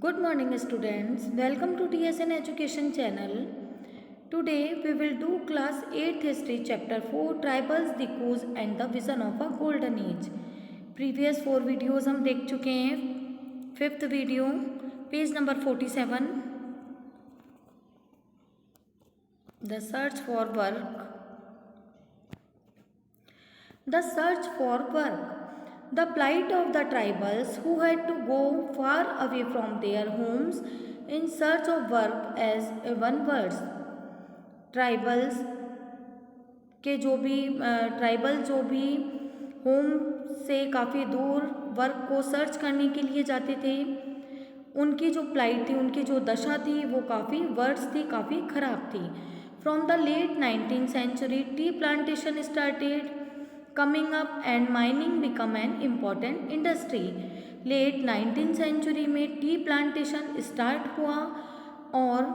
Good morning students, welcome to TSN Education channel. Today we will do class 8th history chapter 4 tribals, the cause and the vision of a golden age. Previous 4 videos हम देख चुके हैं. Fifth video page number 47 The search for work. The search for work. The plight of the tribals who had to go far away from their homes in search of work as one words. Tribals के tribal जो भी home से काफ़ी दूर work को search करने के लिए जाते थे, उनकी जो प्लाइट थी, उनकी जो दशा थी, वो काफ़ी वर्स थी, काफ़ी ख़राब थी. From the late 19th century tea plantation started coming up and mining become an important industry. Late 19th century में टी प्लांटेशन स्टार्ट हुआ और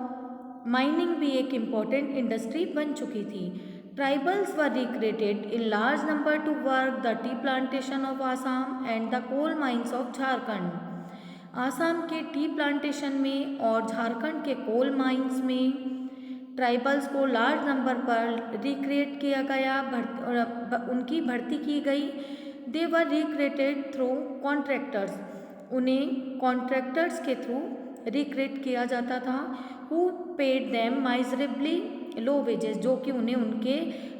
माइनिंग भी एक इम्पॉर्टेंट इंडस्ट्री बन चुकी थी. Tribals were recruited in large number to work the tea plantation of Assam and the coal mines of Jharkhand. Assam के tea plantation में और झारखंड के कोल माइंस में ट्राइबल्स को लार्ज नंबर पर रिक्रूट किया गया, उनकी भर्ती की गई. They were recruited through contractors. उन्हें कॉन्ट्रैक्टर्स के थ्रू रिक्रूट किया जाता था. Who paid them miserably low wages, जो कि उन्हें उनके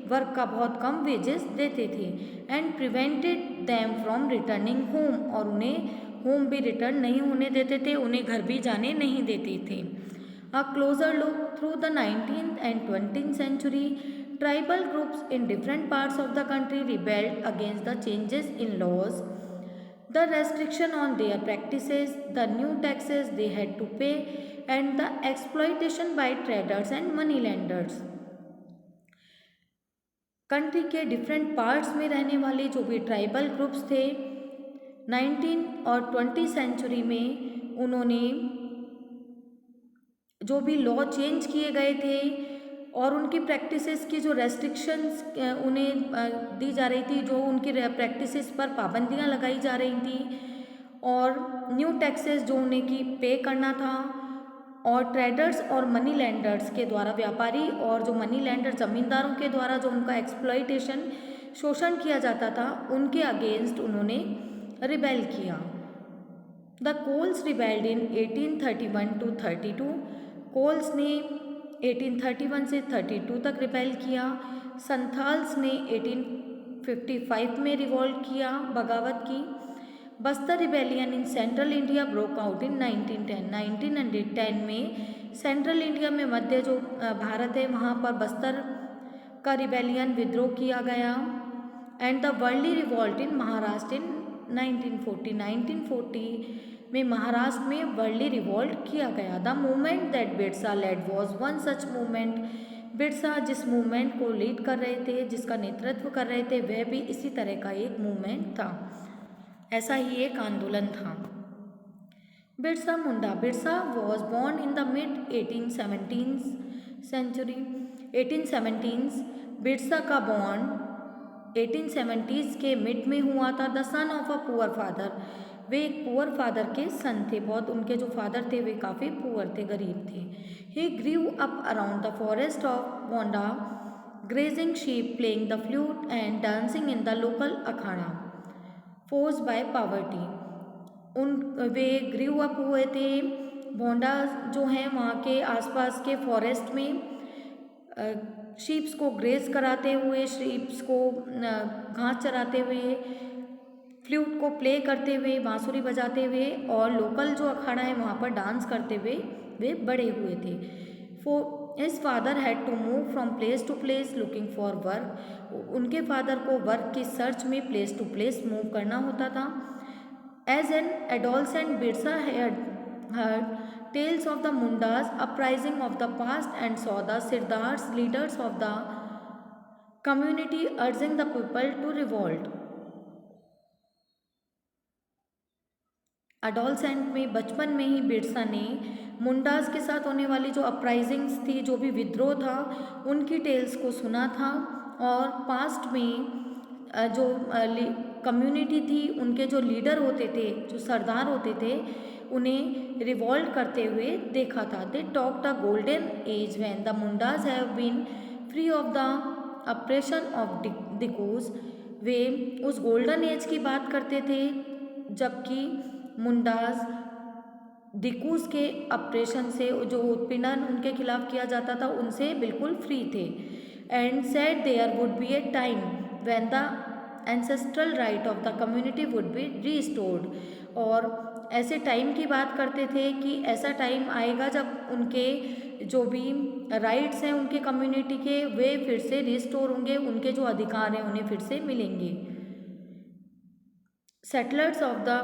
वर्क का बहुत कम वेजेस देते थे. And prevented them from returning home, और उन्हें होम भी रिटर्न नहीं होने देते थे, उन्हें घर भी जाने नहीं देते थे. A closer look through the 19th and 20th century, tribal groups in different parts of the country rebelled against the changes in laws, the restriction on their practices, the new taxes they had to pay, and the exploitation by traders and moneylenders. Country के different parts में रहने वाले जो भी tribal groups थे, 19 और 20 century में उन्होंने जो भी लॉ चेंज किए गए थे और उनकी प्रैक्टिसेस की जो रेस्ट्रिक्शंस उन्हें दी जा रही थी, जो उनकी प्रैक्टिसेस पर पाबंदियां लगाई जा रही थी, और न्यू टैक्सेस जो उन्हें की पे करना था, और ट्रेडर्स और मनी लैंडर्स के द्वारा, व्यापारी और जो मनी लैंडर ज़मींदारों के द्वारा जो उनका एक्सप्लॉइटेशन, शोषण किया जाता था, उनके अगेंस्ट उन्होंने रिबेल किया. The Kols rebelled in 1831 to 32. Kols ने 1831 से 32 तक रिबेल किया. संथाल्स ने 1855 में रिवॉल्ट किया, बगावत की. Bastar rebellion in central India broke out in 1910. 1910 में सेंट्रल इंडिया में, मध्य जो भारत है, वहाँ पर बस्तर का रिबेलियन, विद्रोह किया गया. And the Warli revolt in Maharashtra in 1940. 1940 में महाराष्ट्र में वर्ली रिवॉल्ट किया गया. The movement that Birsa led was one such movement. Birsa जिस मूवमेंट को लीड कर रहे थे, जिसका नेतृत्व कर रहे थे, वह भी इसी तरह का एक मूवमेंट था, ऐसा ही एक आंदोलन था. Birsa Munda. Birsa was born in the mid 1817 century. 1817. Birsa का बॉर्न 1870s के मिड में हुआ था. The son of a poor father. वे एक पुअर फादर के सन थे. बहुत, उनके जो फादर थे वे काफ़ी पुअर थे, गरीब थे. He grew up around the forest of bonda, grazing sheep, playing the flute and dancing in the local Akhara. Force by poverty. Way grew up हुए थे बोंडा जो हैं वहाँ के आसपास के फॉरेस्ट में, शीप्स को ग्रेज कराते हुए, शीप्स को घास चराते हुए, फ्लूट को प्ले करते हुए, बांसुरी बजाते हुए, और लोकल जो अखाड़ा है वहाँ पर डांस करते हुए वे बड़े हुए थे. His father had to move from place to place looking for work. उनके फादर को वर्क की सर्च में प्लेस टू प्लेस मूव करना होता था. As an adolescent Birsa had heard tales of the Mundas uprising of the past and saw the Sirdars, leaders of the community, urging the people to revolt. Adolescent में, बचपन में ही बिरसा ने मुंडास के साथ होने वाली जो अपराइजिंग्स थी, जो भी विद्रोह था, उनकी टेल्स को सुना था, और पास्ट में जो कम्युनिटी थी, उनके जो लीडर होते थे, जो सरदार होते थे, उन्हें रिवॉल्ट करते हुए देखा था। They talk the golden age when the Mundas have been free of the oppression of dikus. वे उस गोल्डन एज की बात करते थे जबकि मुंडाज दिकूज के अप्रेशन से, जो उत्पीड़न उनके खिलाफ किया जाता था, उनसे बिल्कुल फ्री थे। And said there would be a time when the ancestral right of the community would be restored. और ऐसे टाइम की बात करते थे कि ऐसा टाइम आएगा जब उनके जो भी राइट्स हैं उनके कम्युनिटी के, वे फिर से रिस्टोर होंगे, उनके जो अधिकार हैं उन्हें फिर से मिलेंगे। settlers of the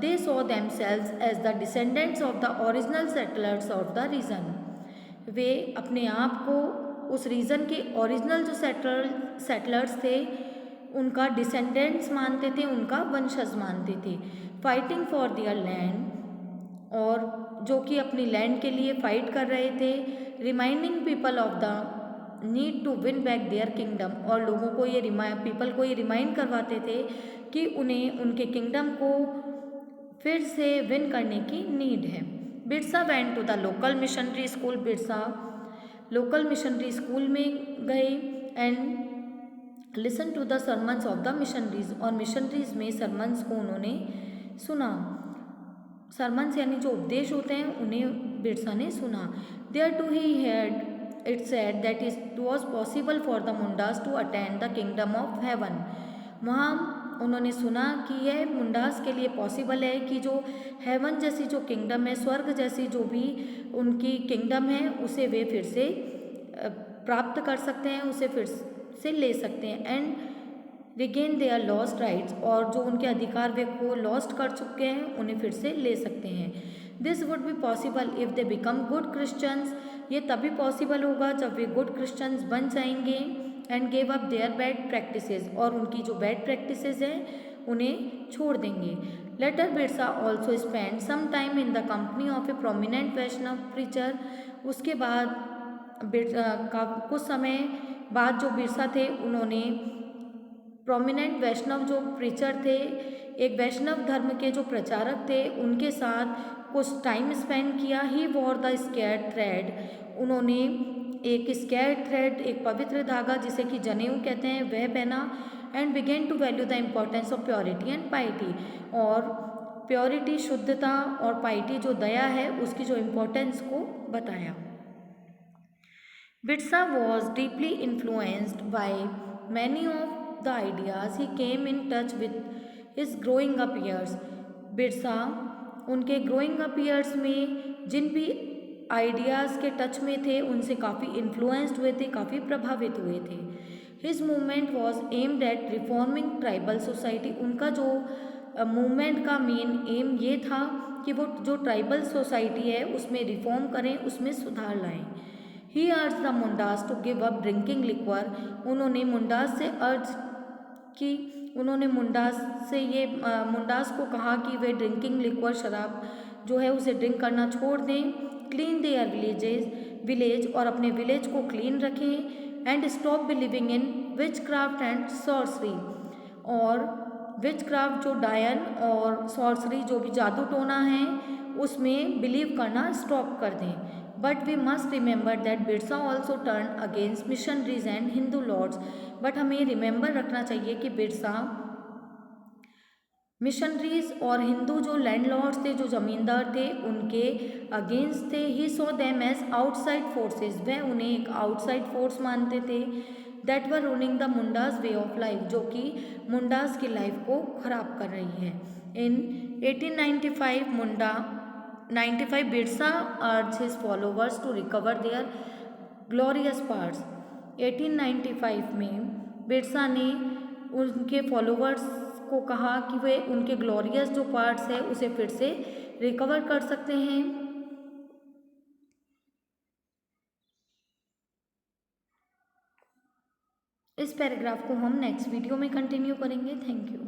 they saw themselves as the descendants of the original settlers of the region। वे अपने आप को उस रीजन के ओरिजिनल जो सेटलर्स थे उनका डिसेंडेंट्स मानते थे, उनका वंशज मानते थे। फाइटिंग फॉर देयर लैंड, और जो कि अपनी लैंड के लिए फाइट कर रहे थे। Reminding people of the need to win back their kingdom, और लोगों को ये पीपल को ये रिमाइंड करवाते थे कि उन्हें उनके किंगडम को फिर से विन करने की नीड है। Birsa went to the local missionary school. Birsa local missionary school में गए and listen to the sermons of the missionaries, और मिशनरीज में सरमन्स को उन्होंने सुना। सरमन्स यानी जो उपदेश होते हैं उन्हें बिरसा ने सुना। There too he had it said that it was possible for the Mundas to attend the kingdom of heaven. वहाँ उन्होंने सुना कि यह मुंडास के लिए पॉसिबल है कि जो हेवन जैसी जो किंगडम है, स्वर्ग जैसी जो भी उनकी किंगडम है, उसे वे फिर से प्राप्त कर सकते हैं, उसे फिर से ले सकते हैं। And regain their lost rights, और जो उनके अधिकार वे को लॉस्ट कर चुके हैं उन्हें फिर से ले सकते हैं। This would be possible if they become good Christians. ये तभी पॉसिबल होगा जब वे गुड क्रिश्चियंस बन जाएंगे। And gave up their bad practices, और उनकी जो बैड प्रैक्टिसेस हैं उन्हें छोड़ देंगे। Later Birsa also spend some time in the company of a prominent Vaishnav preacher. उसके बाद कुछ समय बाद जो बिरसा थे उन्होंने प्रोमिनेंट वैष्णव जो प्रीचर थे, एक वैष्णव धर्म के जो प्रचारक थे, उनके साथ कुछ टाइम स्पेंड किया। ही वॉर द स्केयर थ्रेड, उन्होंने एक स्केयर थ्रेड, एक पवित्र धागा जिसे कि जनेऊ कहते हैं, वह पहना। And began to value the importance of purity and piety, और प्योरिटी शुद्धता और पाइटी जो दया है उसकी जो इम्पोर्टेंस को बताया। Birsa was deeply influenced by many of the ideas he came in touch with his growing up years। Birsa उनके growing up years में जिन भी आइडियाज़ के टच में थे उनसे काफ़ी इन्फ्लुएंस्ड हुए थे, काफ़ी प्रभावित हुए थे। His movement was aimed at reforming tribal society, उनका जो मूवमेंट का मेन एम ये था कि वो जो ट्राइबल सोसाइटी है उसमें रिफॉर्म करें, उसमें सुधार लाएं। He urged the Mundas to give up drinking liquor, उन्होंने मुंडास से अर्ज कि उन्होंने मुंडास से ये मुंडास को कहा कि वे ड्रिंकिंग लिक्वर, शराब जो है उसे ड्रिंक करना छोड़ दें। क्लीन देयर विलेज, और अपने विलेज को क्लीन रखें। And stop believing in which craft and sorcery, और विच क्राफ्ट जो डायन और सॉर्सरी जो भी जादू टोना है उसमें बिलीव करना स्टॉप कर दें। But we must remember that Birsa also turn against missionaries and Hindu lords. But हमें रिमेंबर रखना चाहिए कि बिरसा मिशनरीज और हिंदू जो लैंडलॉर्ड्स थे, जो जमींदार थे, उनके अगेंस्ट थे। ही सो देम एज आउटसाइड फोर्सेस, वह उन्हें एक आउटसाइड फोर्स मानते थे। That were ruling the Mundas way of life, जो कि मुंडास की लाइफ को खराब कर रही है। इन 1895 Birsa urge his followers to recover their glorious parts. 1895 में बिरसा ने उनके फॉलोवर्स को कहा कि वे उनके ग्लोरियस जो पार्ट्स है उसे फिर से रिकवर कर सकते हैं। इस पैराग्राफ को हम नेक्स्ट वीडियो में कंटिन्यू करेंगे। Thank you.